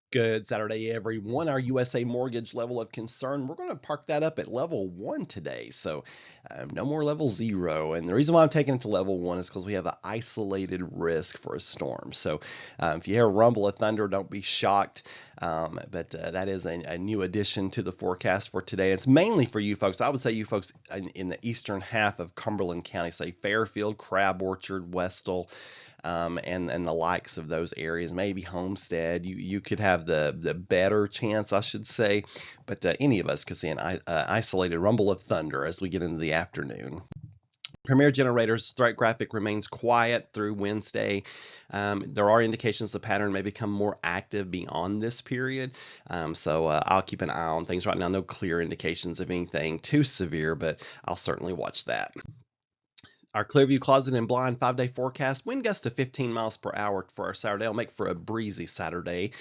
Good Saturday, everyone. Our USA mortgage level of concern, we're going to park that up at level 1 today. So, no more level 0. And the reason why I'm taking it to level 1 is because we have an isolated risk for a storm. So, if you hear a rumble of thunder, don't be shocked. But that is a new addition to the forecast for today. It's mainly for you folks. I would say you folks in the eastern half of Cumberland County, say Fairfield, Crab Orchard, Westall, and the likes of those areas, maybe Homestead. You could have the better chance, I should say, but any of us could see an isolated rumble of thunder as we get into the afternoon. Premier Generator's threat graphic remains quiet through Wednesday. There are indications the pattern may become more active beyond this period. So I'll keep an eye on things right now. No clear indications of anything too severe, but I'll certainly watch that. Our Clearview Closet and Blind 5-day forecast, wind gusts to 15 miles per hour for our Saturday will make for a breezy Saturday.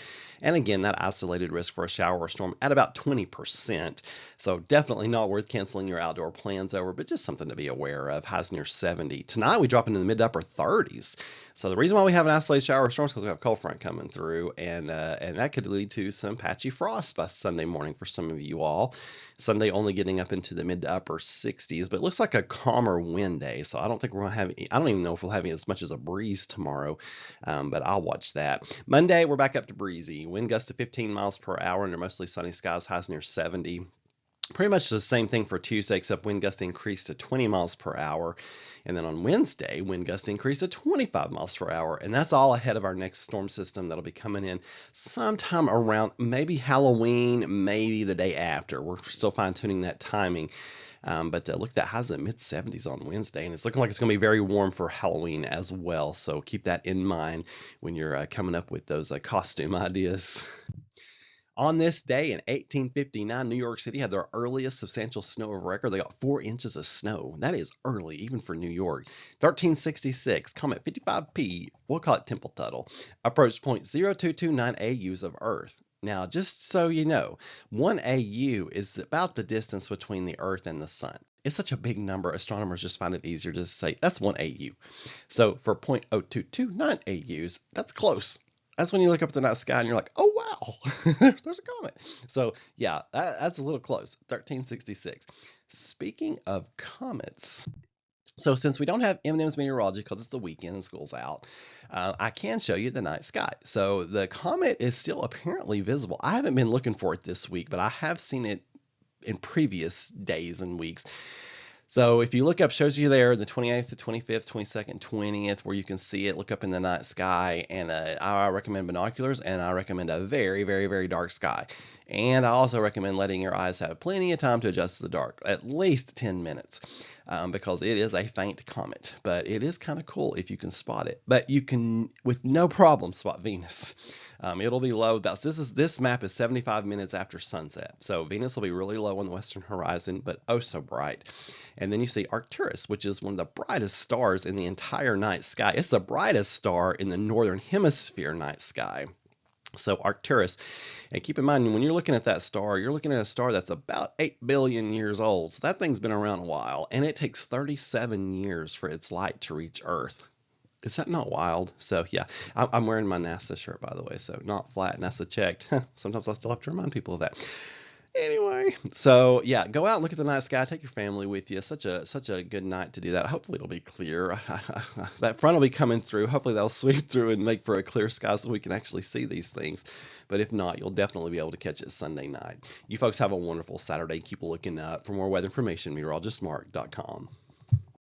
And again, that isolated risk for a shower or storm at about 20%. So definitely not worth canceling your outdoor plans over, but just something to be aware of. Highs near 70. Tonight we drop into the mid to upper 30s. So the reason why we have an isolated shower or storm is because we have a cold front coming through, and that could lead to some patchy frost by Sunday morning for some of you all. Sunday only getting up into the mid to upper 60s, but it looks like a calmer wind day. So I don't think we're going to have, I don't even know if we'll have as much as a breeze tomorrow, but I'll watch that. Monday, we're back up to breezy. Wind gusts to 15 miles per hour under mostly sunny skies, highs near 70. Pretty much the same thing for Tuesday, except wind gusts increase to 20 miles per hour. And then on Wednesday, wind gusts increase to 25 miles per hour. And that's all ahead of our next storm system that'll be coming in sometime around maybe Halloween, maybe the day after. We're still fine tuning that timing. But look, that highs at mid 70s on Wednesday, and it's looking like it's going to be very warm for Halloween as well. So keep that in mind when you're coming up with those costume ideas. On this day in 1859, New York City had their earliest substantial snow of record. They got 4 inches of snow. That is early, even for New York. 1366, Comet 55P, we'll call it Temple Tuttle, approached 0.0229 AUs of Earth. Now, just so you know, 1 AU is about the distance between the Earth and the Sun. It's such a big number, astronomers just find it easier to say that's 1 AU. So for 0.0229 AUs, that's close. That's when you look up at the night sky and you're like, oh, wow, there's a comet. So, yeah, that's a little close, 1366. Speaking of comets, so since we don't have M&M's meteorology because it's the weekend and school's out, I can show you the night sky. So the comet is still apparently visible. I haven't been looking for it this week, but I have seen it in previous days and weeks. So if you look up, shows you there the 28th, the 25th, 22nd, 20th, where you can see it. Look up in the night sky, and I recommend binoculars, and I recommend a very, very, very dark sky. And I also recommend letting your eyes have plenty of time to adjust to the dark, at least 10 minutes, because it is a faint comet. But it is kind of cool if you can spot it. But you can, with no problem, spot Venus. It'll be low. This map is 75 minutes after sunset. So Venus will be really low on the western horizon, but oh so bright. And then you see Arcturus, which is one of the brightest stars in the entire night sky. It's the brightest star in the northern hemisphere night sky. So Arcturus, and keep in mind, when you're looking at that star, you're looking at a star that's about 8 billion years old. So that thing's been around a while, and it takes 37 years for its light to reach Earth. Is that not wild? So yeah, I'm wearing my NASA shirt, by the way, so not flat, NASA checked. Sometimes I still have to remind people of that. Anyway, so yeah, go out and look at the night sky. Take your family with you. Such a good night to do that. Hopefully it'll be clear. That front will be coming through. Hopefully they'll sweep through and make for a clear sky so we can actually see these things. But if not, you'll definitely be able to catch it Sunday night. You folks have a wonderful Saturday. Keep looking up. For more weather information, meteorologistmark.com.